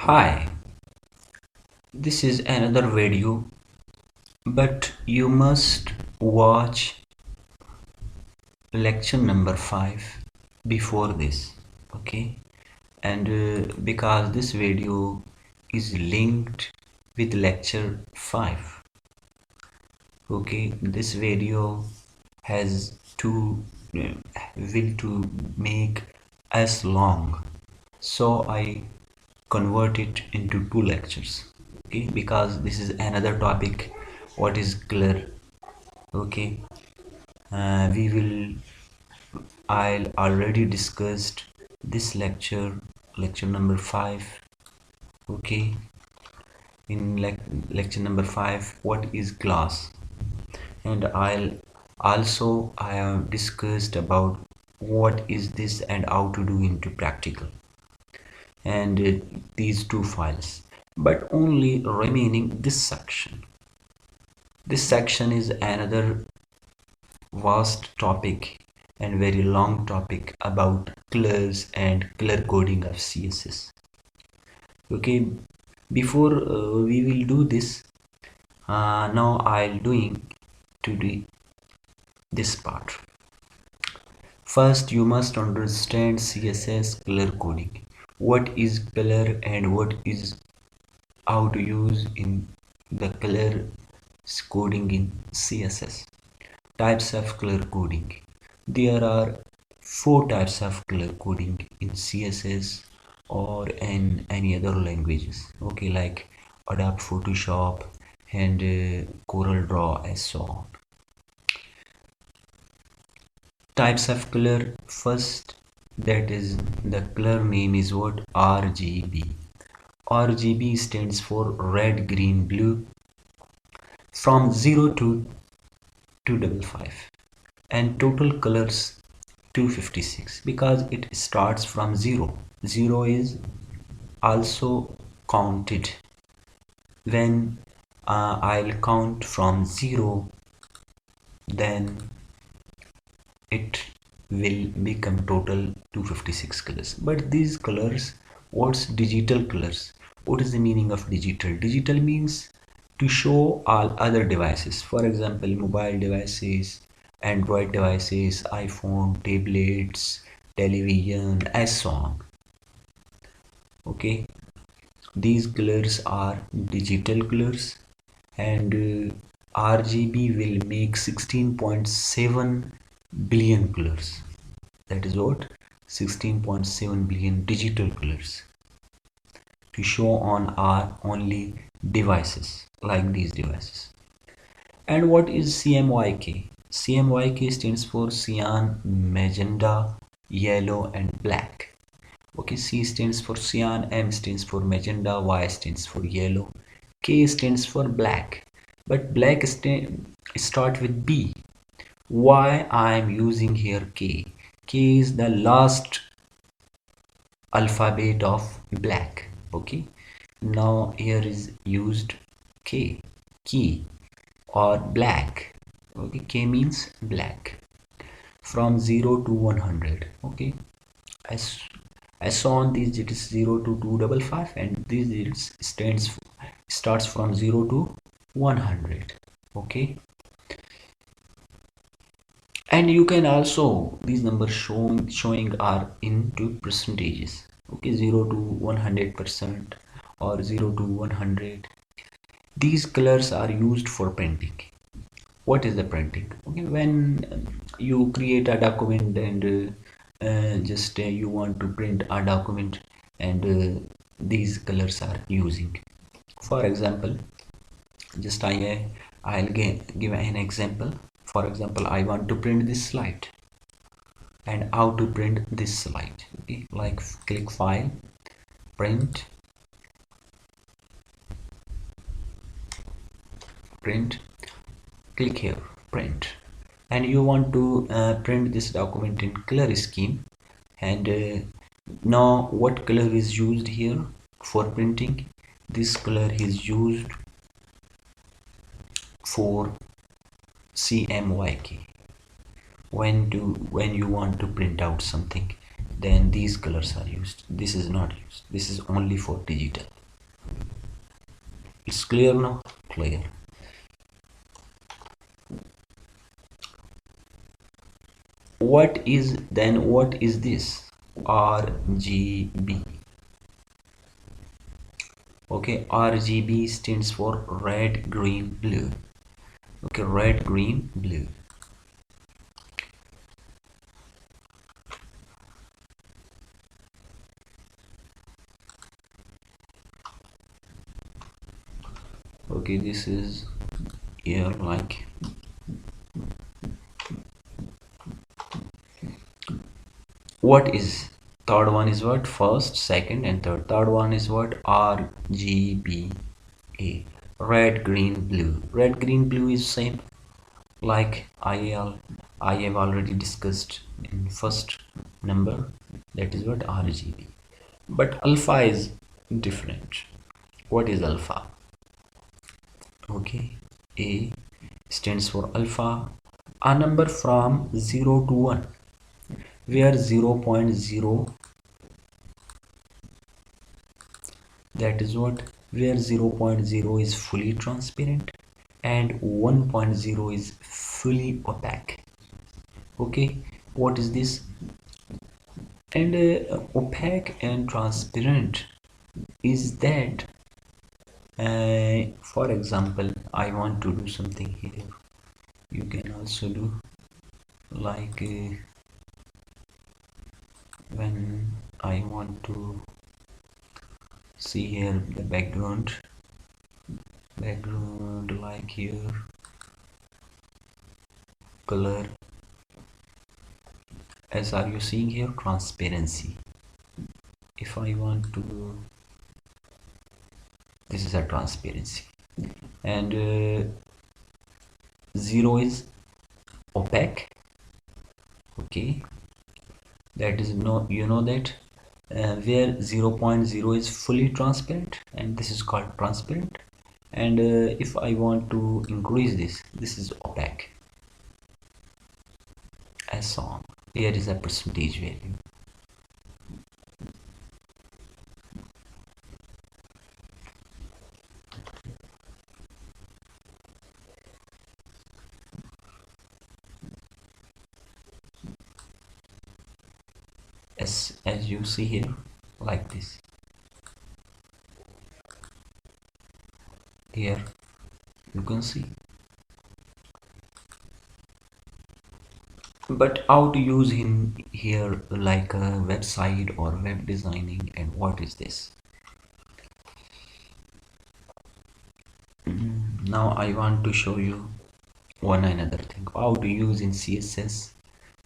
Hi, this is another video, but you must watch lecture number 5 before this, okay? And because this video is linked with lecture 5, okay? This video has will to make as long, so I convert it into 2 lectures, okay? Because this is another topic, what is color, okay? We will I'll already discussed this lecture number 5, okay? In lecture number 5, what is class, and I have discussed about what is this and how to do into practical, and these 2 files, but only remaining this section. This section is another vast topic and very long topic about colors and color coding of CSS. Okay, before we will do this, now I'll doing to do this part. First, you must understand CSS color coding. What is color and what is how to use in the color coding in CSS. Types of color coding. There are 4 types of color coding in CSS or in any other languages, okay, like Adobe Photoshop and Corel Draw and so on. Types of color. First, that is the color name is what? RGB. RGB stands for red, green, blue, from 0 to 255, and total colors 256, because it starts from 0. 0 is also counted. When I'll count from 0, then it will become total 256 colors. But these colors, what's digital colors? What is the meaning of digital? Digital means to show all other devices, for example mobile devices, Android devices, iPhone, tablets, television, and so on, okay? These colors are digital colors, and RGB will make 16.7 billion colors. That is what? 16.7 billion digital colors to show on our only devices, like these devices. And what is CMYK? CMYK stands for cyan, magenta, yellow, and black. Okay, C stands for cyan, M stands for magenta, Y stands for yellow, K stands for black. But black start with B. Why I am using here K? K is the last alphabet of black. Okay, now here is used K, key, or black. Okay, K means black, from 0 to 100. Okay, as saw on these digits 0 to 255, and these digits starts from 0 to 100. Okay, and you can also, these numbers showing are into percentages. Okay, 0 to 100% or 0 to 100. These colors are used for printing. What is the printing? Okay, when you create a document and just you want to print a document, and these colors are using. For example, just I'll give an example. For example, I want to print this slide, and how to print this slide. Okay, like click file, print, click here, print, and you want to print this document in color scheme. And now what color is used here for printing? This color is used for CMYK. When you want to print out something, then these colors are used. This is not used. This is only for digital. It's clear now? Clear. What is this? RGB. Okay, RGB stands for red, green, blue. Okay, red, green, blue. Okay, this is here like what is third one is what? First, second, and third one is what? RGBA. Red, green, blue. Red, green, blue is same like I have already discussed in first number. That is what RGB. But alpha is different. What is alpha? Okay, A stands for alpha, a number from 0 to 1, where 0.0, that is what, where 0.0 is fully transparent and 1.0 is fully opaque. Okay, what is this? And opaque and transparent is that for example, I want to do something here. You can also do like when I want to see here the background like here, color, as are you seeing here, transparency. If I want to, this is a transparency, and 0 is opaque. Okay, that is no, you know that where 0.0 is fully transparent, and this is called transparent. And if I want to increase this is opaque, as shown. Here is a percentage value. As you see here, like this. Here you can see. But how to use him here, like a website or web designing, and what is this? Now I want to show you one another thing, how to use in CSS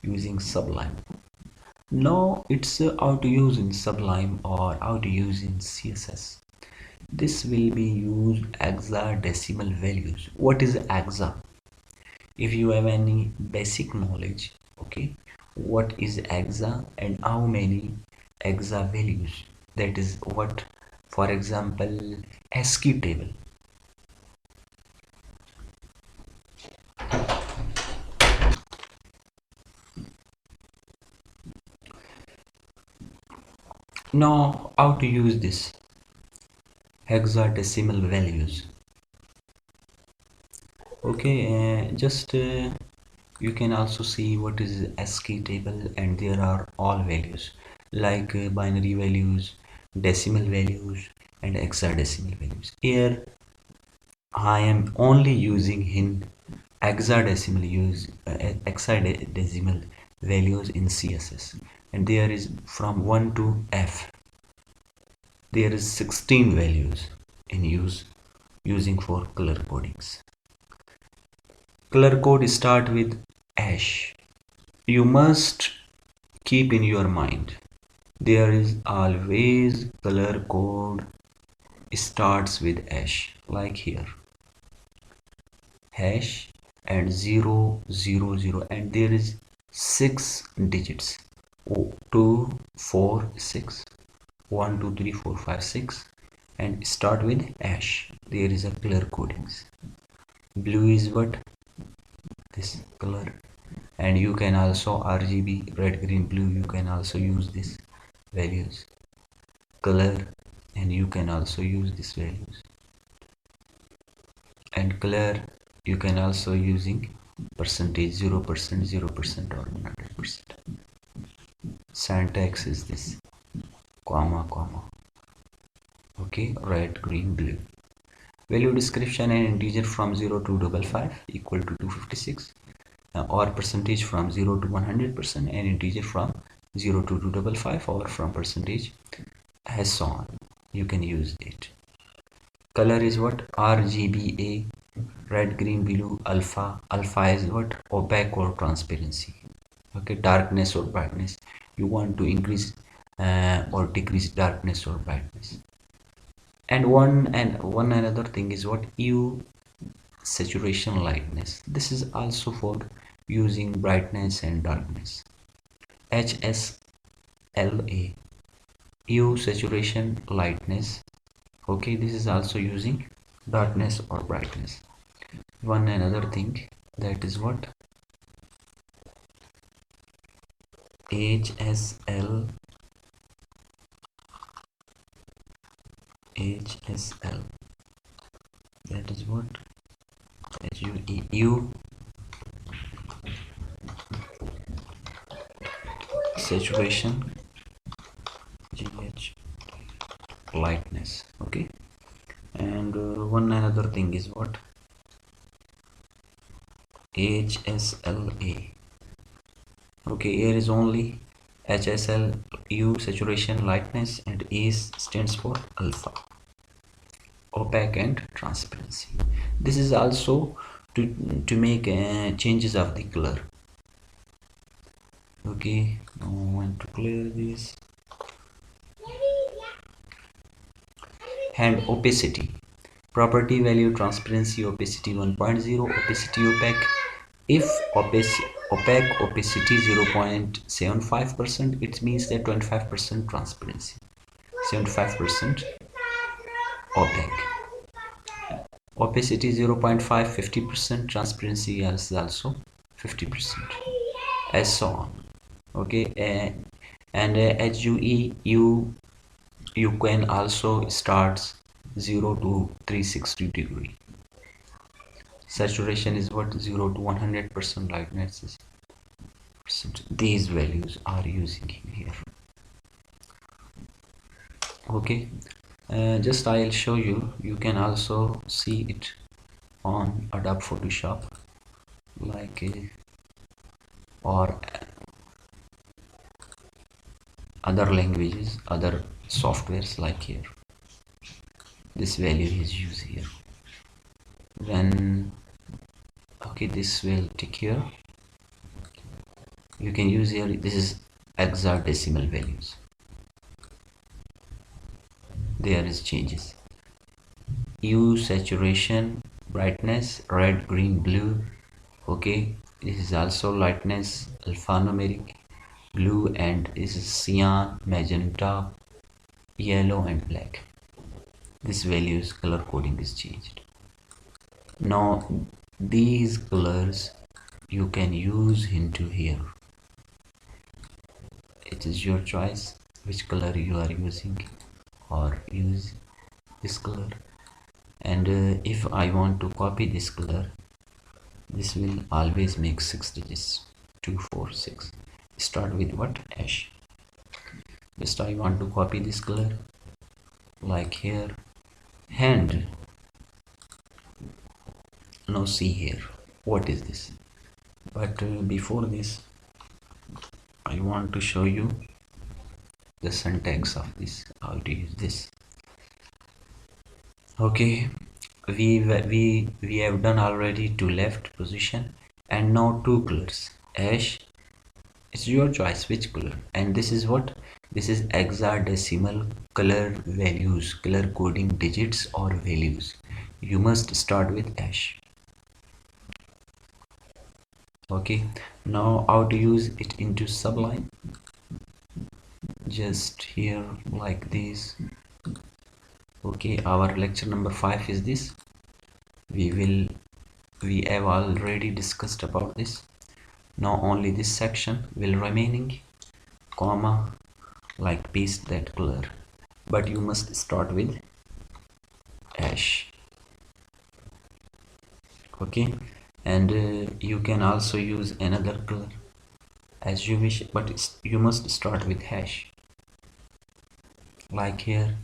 using Sublime. Now it's how to use in Sublime or how to use in CSS. This will be used hexadecimal values. What is hexa? If you have any basic knowledge, okay, what is hexa and how many hexa values, that is what, for example, ASCII table. Now how to use this hexadecimal values? Okay, just you can also see what is ASCII table, and there are all values like binary values, decimal values, and hexadecimal values. Here I am only using in hexadecimal values in CSS, and there is from 1 to F. There is 16 values in using for color codings. Color code start with hash. You must keep in your mind, there is always color code starts with hash, like here, hash and 000, and there is 6 digits. 2 4 6 1 2 3 4 5 6, and start with hash. There is a color codings. Blue is what? This color. and you can also RGB, red, green, blue, you can also use these values. Color, and you can also use these values. And color, you can also using percentage, 0%, 0%, or 100%. Syntax is this, comma, comma. Okay, red, green, blue. Value description, an integer from 0 to 555 equal to 256, or percentage from 0 to 100%, an integer from 0 to 255, or from percentage, as so on. You can use it. Color is what? RGBA, red, green, blue, alpha. Alpha is what? Opaque or transparency. Okay, darkness or brightness. You want to increase or decrease darkness or brightness. And one another thing is what? U saturation lightness. This is also for using brightness and darkness. HSLA, U saturation lightness. Okay, this is also using darkness or brightness. One another thing, that is what? HSL, that is what? HUE, saturation, GH, lightness. Okay, and one another thing is what? HSLA. Okay, here is only HSL, U saturation lightness, and A stands for alpha, opaque and transparency. This is also to make changes of the color. Okay, now I want to clear this. And opacity, property value transparency opacity 1.0, opacity opaque. If opaque opacity 0.75%, it means that 25% transparency, 75% opaque. Opacity 0.5, 50%, transparency is also 50%, as so on. Okay, and HUE, you can also start 0 to 360 degree. Saturation is what? 0 to 100%, lightness is percent. These values are using here. Okay, just I'll show you. You can also see it on Adobe Photoshop, like or other languages, other softwares, like here. This value is used here. When okay, this will take here. You can use here. This is hexadecimal values. There is changes. U saturation, brightness, red, green, blue. Okay, this is also lightness, alphanumeric, blue, and this is cyan, magenta, yellow, and black. This values color coding is changed. Now these colors you can use into here. It is your choice which color you are using, or use this color. And if I want to copy this color, this will always make 6 digits, 2 4 6. Start with what? Ash. Just I want to copy this color, like here, hand. Now see here, what is this? But before this, I want to show you the syntax of this, how to use this. Okay, we have done already to left position, and now two colors. Ash, it's your choice which color. And this is what? This is hexadecimal color values, color coding digits or values. You must start with ash. Okay, now how to use it into Sublime? Just here, like this. Okay, our lecture number 5 is this. We have already discussed about this. Now only this section will remaining, comma, like paste that color, but you must start with hash. Okay, and you can also use another color as you wish, but you must start with hash. Like here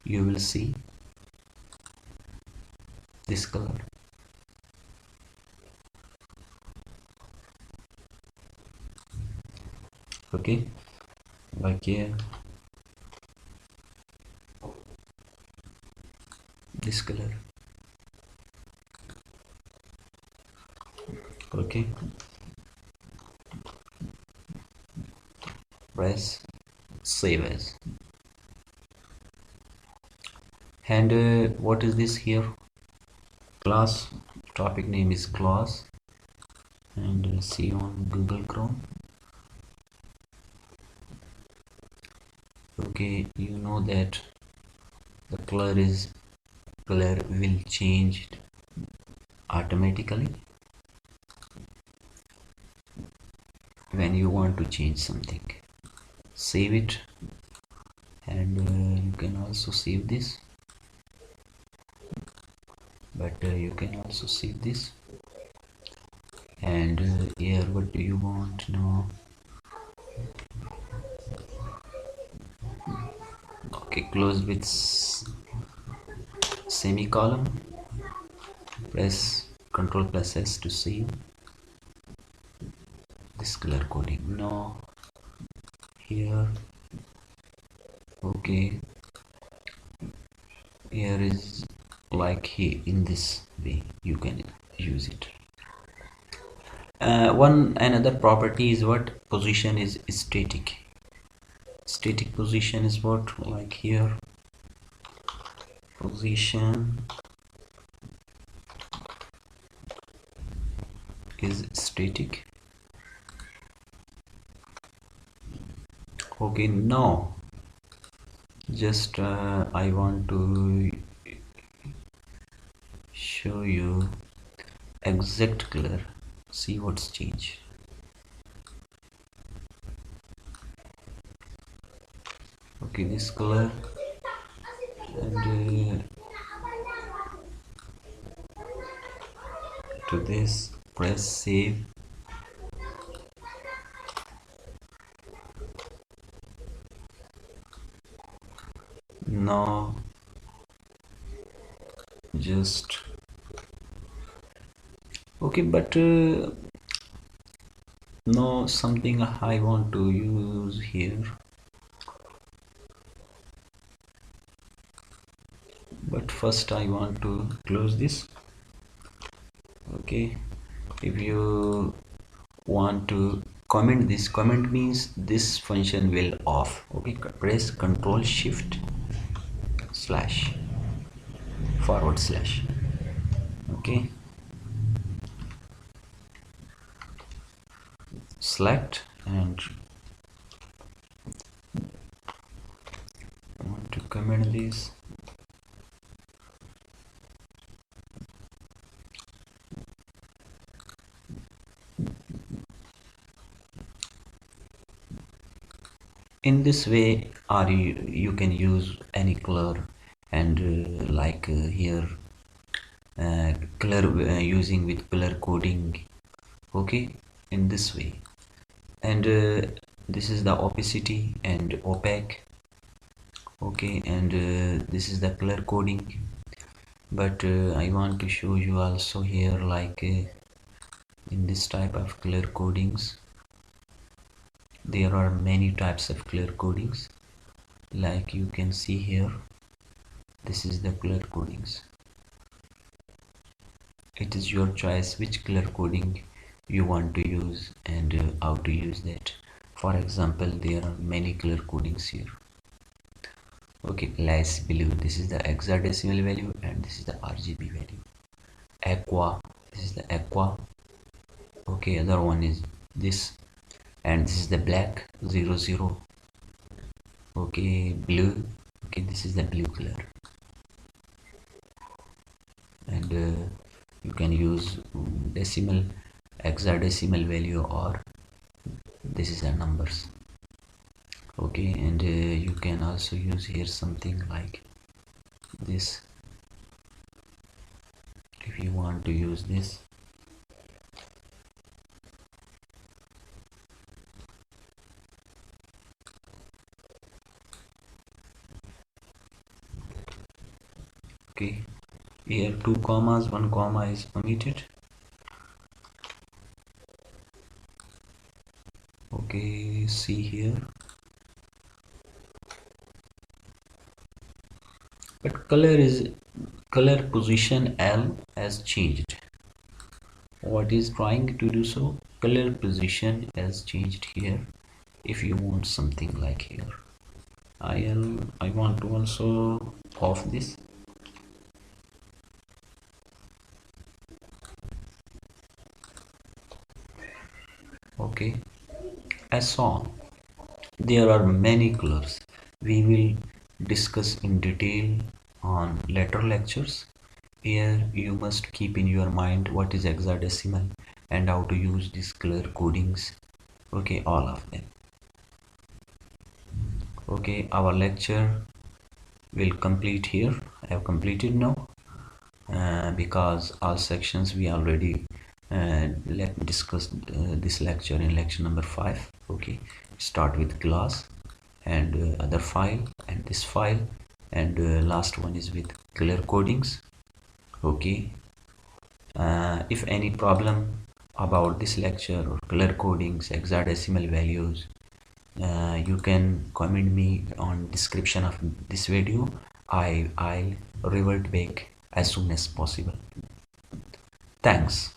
you will see this color. Okay, like here this color. Okay, press save as. And what is this here? Class, topic name is class, and see on Google Chrome. Okay, you know that the color will change automatically when you want to change something. Save it, and you can also save this, but you can also save this. And here, what do you want now? Okay, close with semicolon, press Ctrl plus S to save this color coding. Now here, okay, here is like here, in this way you can use it. Another property is what? Position is static. Static position is what? Like here, position is static. Okay, now just I want to show you exact color. See what's changed. Okay, this color, and to this, press save. Now just okay, but now something I want to use here, but first I want to close this. Okay, if you want to comment this, comment means this function will off. Okay, press Ctrl Shift slash forward slash. Okay, select, and I want to comment this. In this way, or you can use any color, and like here color using with color coding. Okay, in this way, and this is the opacity and opaque. Okay, and this is the color coding, but I want to show you also here, like in this type of color codings there are many types of color codings. Like you can see here, this is the color codings. It is your choice which color coding you want to use, and how to use that. For example, there are many color codings here. Okay, less blue, this is the hexadecimal value, and this is the RGB value. Aqua, this is the aqua. Okay, other one is this, and this is the black 00. Okay, blue. Okay, this is the blue color, and you can use decimal hexadecimal value or this is a numbers. Okay, and you can also use here something like this if you want to use this. Okay, here 2 commas, 1 comma is omitted. Okay, see here, but color position L has changed. What is trying to do so? Color position has changed here. If you want something like here, I want to also off this. Okay, as on there are many colors. We will discuss in detail on later lectures. Here you must keep in your mind what is hexadecimal and how to use these color codings. Okay, all of them. Okay, our lecture will complete here. I have completed now because all sections we already let me discuss this lecture in lecture number 5. Okay, start with class and other file and this file, and last one is with color codings. Okay, if any problem about this lecture or color codings, hexadecimal values, you can comment me on description of this video. I'll revert back as soon as possible. Thanks.